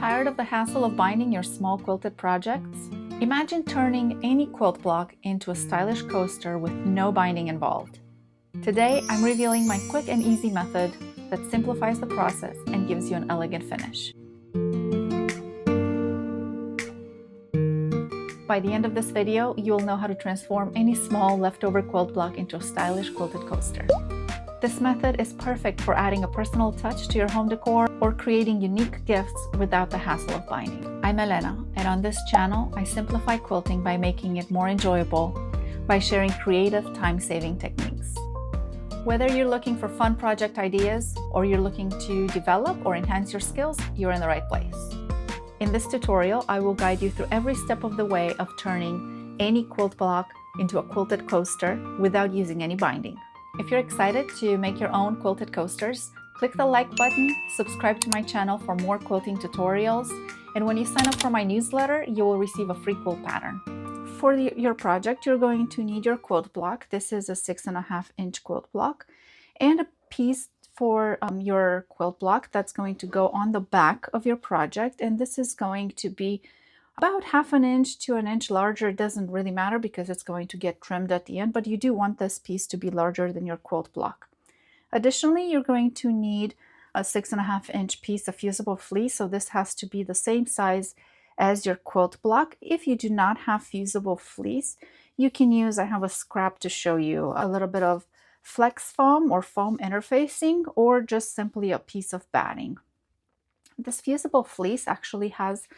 Tired of the hassle of binding your small quilted projects? Imagine turning any quilt block into a stylish coaster with no binding involved. Today, I'm revealing my quick and easy method that simplifies the process and gives you an elegant finish. By the end of this video, you'll know how to transform any small leftover quilt block into a stylish quilted coaster. This method is perfect for adding a personal touch to your home decor or creating unique gifts without the hassle of binding. I'm Elena, and on this channel, I simplify quilting by making it more enjoyable by sharing creative, time-saving techniques. Whether you're looking for fun project ideas or you're looking to develop or enhance your skills, you're in the right place. In this tutorial, I will guide you through every step of the way of turning any quilt block into a quilted coaster without using any binding. If you're excited to make your own quilted coasters, click the like button, subscribe to my channel for more quilting tutorials, and when you sign up for my newsletter, you will receive a free quilt pattern. For your project, you're going to need your quilt block. This is a 6.5-inch quilt block, and a piece for your quilt block that's going to go on the back of your project, and this is going to be about 1/2 inch to 1 inch larger. It doesn't really matter because it's going to get trimmed at the end, but you do want this piece to be larger than your quilt block. Additionally, you're going to need a 6.5-inch piece of fusible fleece, so this has to be the same size as your quilt block. If you do not have fusible fleece, you can use, I have a scrap to show you, a little bit of flex foam or foam interfacing, or just simply a piece of batting. This fusible fleece actually has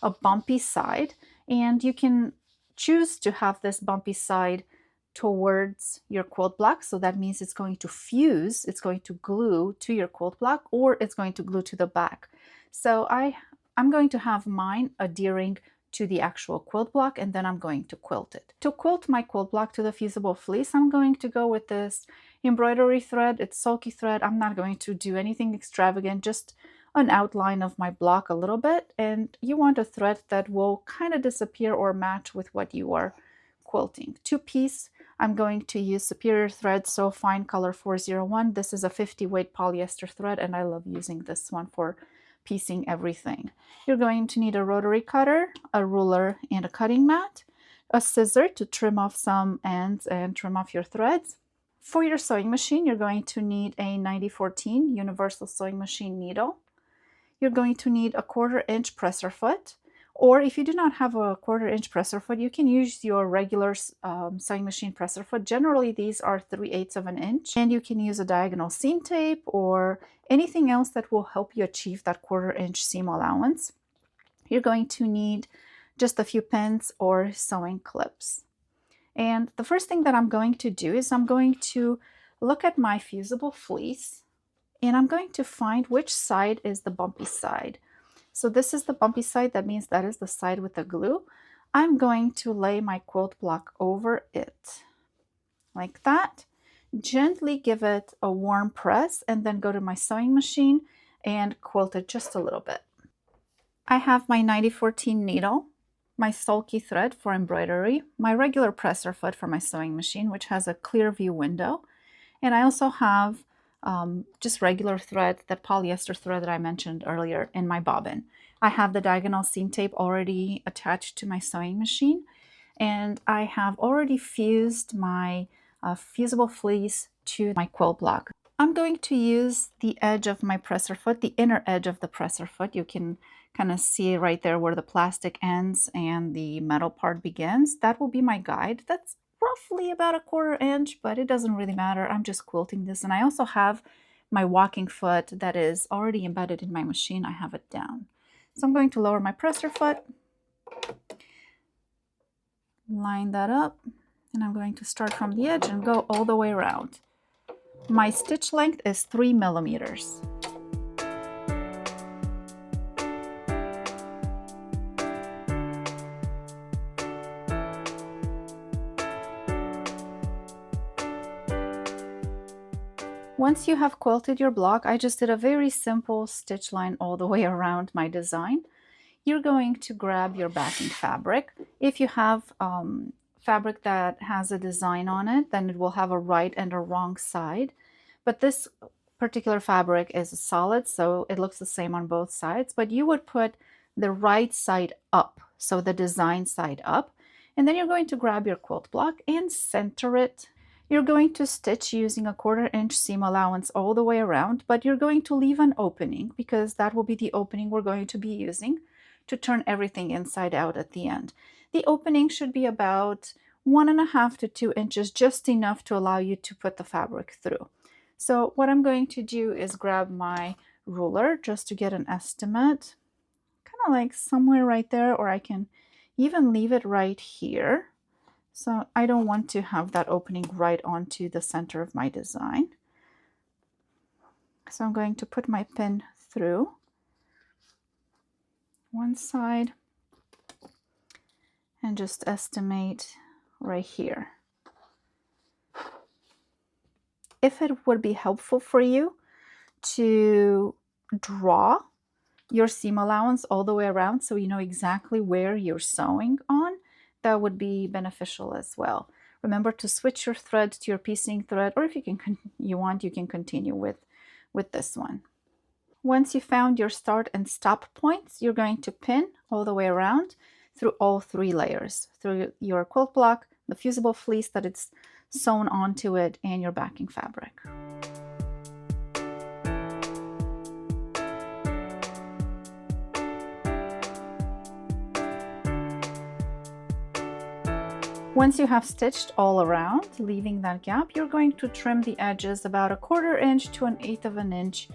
a bumpy side, and you can choose to have this bumpy side towards your quilt block, so that means it's going to fuse, it's going to glue to your quilt block, or it's going to glue to the back. So I'm going to have mine adhering to the actual quilt block, and then I'm going to quilt it. To quilt my quilt block to the fusible fleece, I'm going to go with this embroidery thread. It's sulky thread. I'm not going to do anything extravagant, just an outline of my block a little bit, and you want a thread that will kind of disappear or match with what you are quilting. Two-piece, I'm going to use Superior Thread So Fine Color 401. This is a 50 weight polyester thread, and I love using this one for piecing everything. You're going to need a rotary cutter, a ruler, and a cutting mat, a scissor to trim off some ends and trim off your threads. For your sewing machine, you're going to need a 9014 universal sewing machine needle. You're going to need a 1/4 inch presser foot, or if you do not have a 1/4 inch presser foot, you can use your regular sewing machine presser foot. Generally, these are 3/8 of an inch, and you can use a diagonal seam tape or anything else that will help you achieve that 1/4 inch seam allowance. You're going to need just a few pins or sewing clips. And the first thing that I'm going to do is I'm going to look at my fusible fleece, and I'm going to find which side is the bumpy side. So this is the bumpy side. That means that is the side with the glue. I'm going to lay my quilt block over it like that. Gently give it a warm press, and then go to my sewing machine and quilt it just a little bit. I have my 9014 needle, my sulky thread for embroidery, my regular presser foot for my sewing machine, which has a clear view window, and I also have just regular thread, that polyester thread that I mentioned earlier, in my bobbin. I have the diagonal seam tape already attached to my sewing machine, and I have already fused my fusible fleece to my quilt block. I'm going to use the edge of my presser foot, the inner edge of the presser foot. You can kind of see right there where the plastic ends and the metal part begins. That will be my guide. That's roughly about a 1/4 inch, but it doesn't really matter. I'm just quilting this, and I also have my walking foot that is already embedded in my machine. I have it down. So I'm going to lower my presser foot, line that up, and I'm going to start from the edge and go all the way around. My stitch length is 3 millimeters. Once you have quilted your block, I just did a very simple stitch line all the way around my design. You're going to grab your backing fabric. If you have fabric that has a design on it, then it will have a right and a wrong side. But this particular fabric is solid, so it looks the same on both sides, but you would put the right side up, so the design side up, and then you're going to grab your quilt block and center it. You're going to stitch using a 1/4 inch seam allowance all the way around, but you're going to leave an opening because that will be the opening we're going to be using to turn everything inside out at the end. The opening should be about 1.5 to 2 inches, just enough to allow you to put the fabric through. So what I'm going to do is grab my ruler just to get an estimate, kind of like somewhere right there, or I can even leave it right here. So I don't want to have that opening right onto the center of my design. So I'm going to put my pin through one side and just estimate right here. If it would be helpful for you to draw your seam allowance all the way around so you know exactly where you're sewing on, that would be beneficial as well. Remember to switch your thread to your piecing thread, or if you can continue with this one. Once you found your start and stop points, you're going to pin all the way around through all 3 layers, through your quilt block, the fusible fleece that it's sewn onto it, and your backing fabric. Once you have stitched all around, leaving that gap, you're going to trim the edges about 1/4 inch to 1/8 of an inch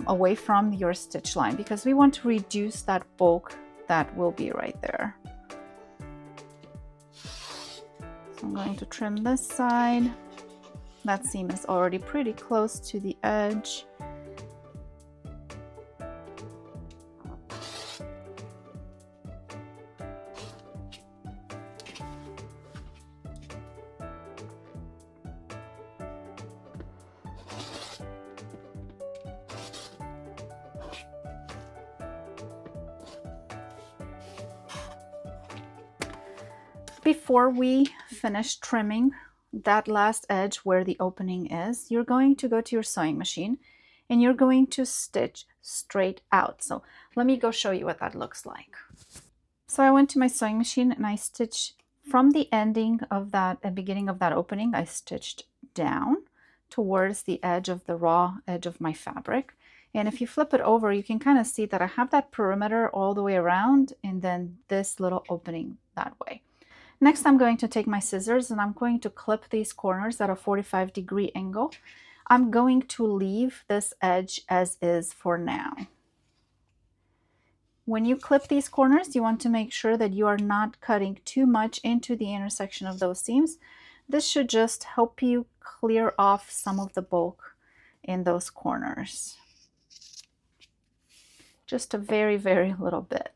away from your stitch line, because we want to reduce that bulk that will be right there. So I'm going to trim this side. That seam is already pretty close to the edge. Before we finish trimming that last edge where the opening is, you're going to go to your sewing machine and you're going to stitch straight out. So let me go show you what that looks like. So I went to my sewing machine and I stitched from the ending of that, the beginning of that opening, I stitched down towards the edge of the raw edge of my fabric. And if you flip it over, you can kind of see that I have that perimeter all the way around and then this little opening that way. Next, I'm going to take my scissors and I'm going to clip these corners at a 45-degree angle. I'm going to leave this edge as is for now. When you clip these corners, you want to make sure that you are not cutting too much into the intersection of those seams. This should just help you clear off some of the bulk in those corners. Just a very, very little bit.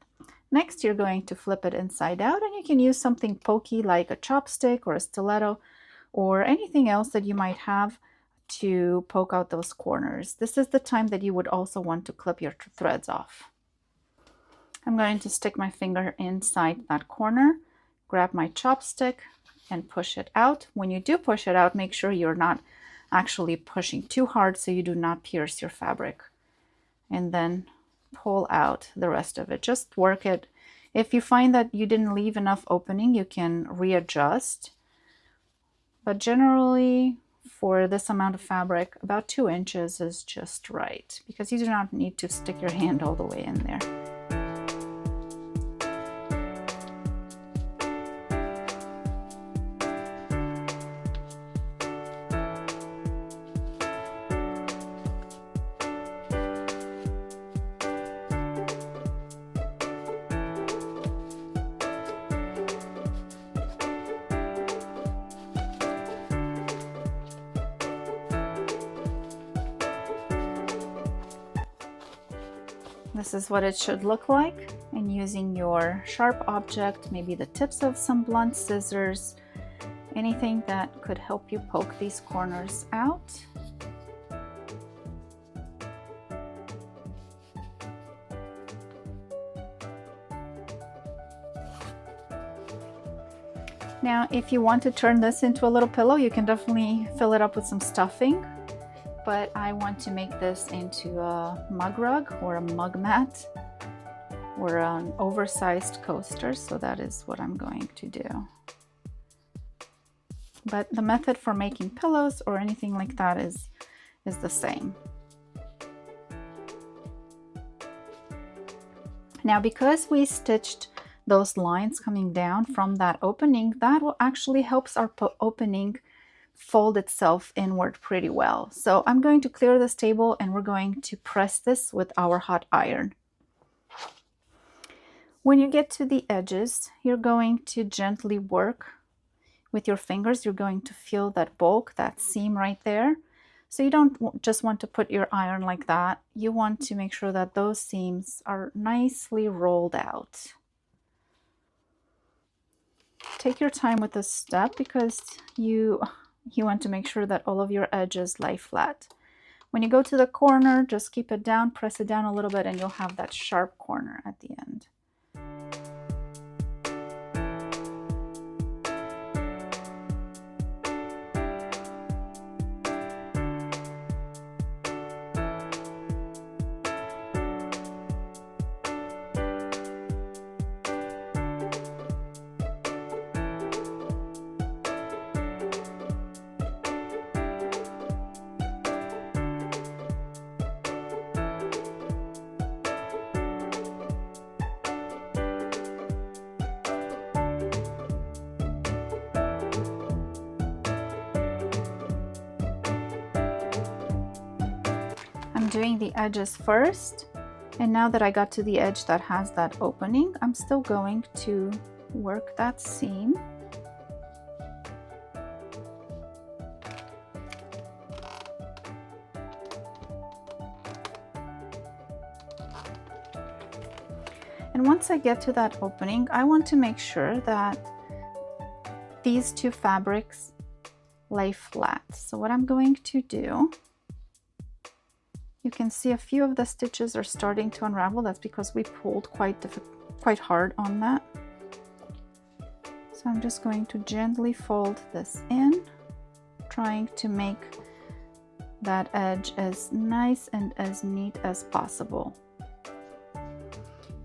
Next, you're going to flip it inside out, and you can use something pokey like a chopstick or a stiletto or anything else that you might have to poke out those corners. This is the time that you would also want to clip your threads off. I'm going to stick my finger inside that corner, grab my chopstick and push it out. When you do push it out, make sure you're not actually pushing too hard so you do not pierce your fabric. And then pull out the rest of it. Just work it. If you find that you didn't leave enough opening, you can readjust. But generally, for this amount of fabric, about 2 inches is just right, because you do not need to stick your hand all the way in there. This is what it should look like, and using your sharp object, maybe the tips of some blunt scissors, anything that could help you poke these corners out. Now, if you want to turn this into a little pillow, you can definitely fill it up with some stuffing. but I want to make this into a mug rug or a mug mat or an oversized coaster, so that is what I'm going to do. But the method for making pillows or anything like that is the same. Now, because we stitched those lines coming down from that opening, that will actually helps our opening fold itself inward pretty well. So I'm going to clear this table and we're going to press this with our hot iron. When you get to the edges, you're going to gently work with your fingers. You're going to feel that bulk, that seam right there. So you don't just want to put your iron like that. You want to make sure that those seams are nicely rolled out. Take your time with this step because you want to make sure that all of your edges lie flat. When you go to the corner, just keep it down, press it down a little bit, and you'll have that sharp corner at the end. Doing the edges first, and now that I got to the edge that has that opening, I'm still going to work that seam. And once I get to that opening, I want to make sure that these two fabrics lay flat. So what I'm going to do, you can see a few of the stitches are starting to unravel. That's because we pulled quite hard on that. So I'm just going to gently fold this in, trying to make that edge as nice and as neat as possible.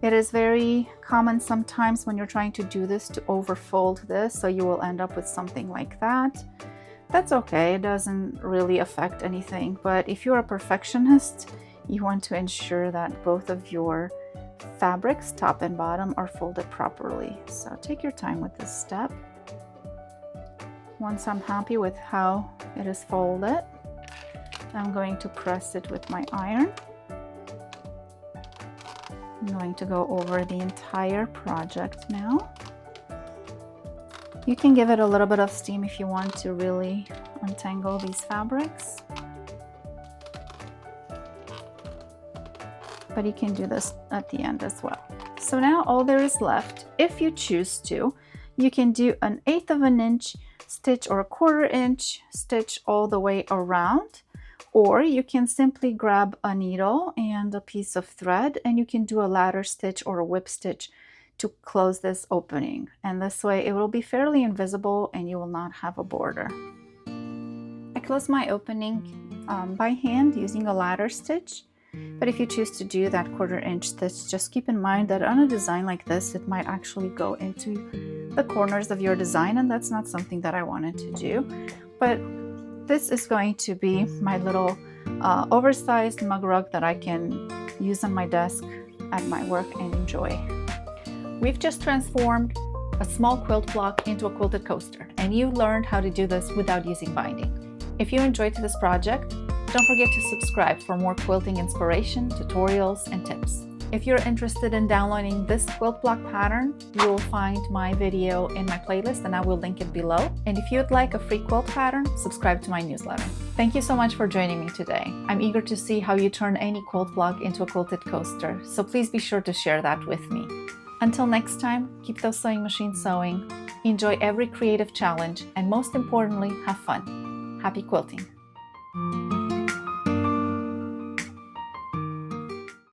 It is very common sometimes when you're trying to do this to overfold this, so you will end up with something like that. That's okay, it doesn't really affect anything, but if you're a perfectionist, you want to ensure that both of your fabrics, top and bottom, are folded properly. So take your time with this step. Once I'm happy with how it is folded, I'm going to press it with my iron. I'm going to go over the entire project now. You can give it a little bit of steam if you want to really untangle these fabrics. But you can do this at the end as well. So now all there is left, if you choose to, you can do an 1/8 of an inch stitch or a 1/4 inch stitch all the way around. Or you can simply grab a needle and a piece of thread and you can do a ladder stitch or a whip stitch to close this opening, and this way it will be fairly invisible and you will not have a border. I close my opening by hand using a ladder stitch, but if you choose to do that 1/4 inch stitch, just keep in mind that on a design like this, it might actually go into the corners of your design, and that's not something that I wanted to do. But this is going to be my little oversized mug rug that I can use on my desk at my work and enjoy. We've just transformed a small quilt block into a quilted coaster, and you learned how to do this without using binding. If you enjoyed this project, don't forget to subscribe for more quilting inspiration, tutorials, and tips. If you're interested in downloading this quilt block pattern, you will find my video in my playlist and I will link it below. And if you'd like a free quilt pattern, subscribe to my newsletter. Thank you so much for joining me today. I'm eager to see how you turn any quilt block into a quilted coaster, so please be sure to share that with me. Until next time, keep those sewing machines sewing, enjoy every creative challenge, and most importantly, have fun. Happy quilting!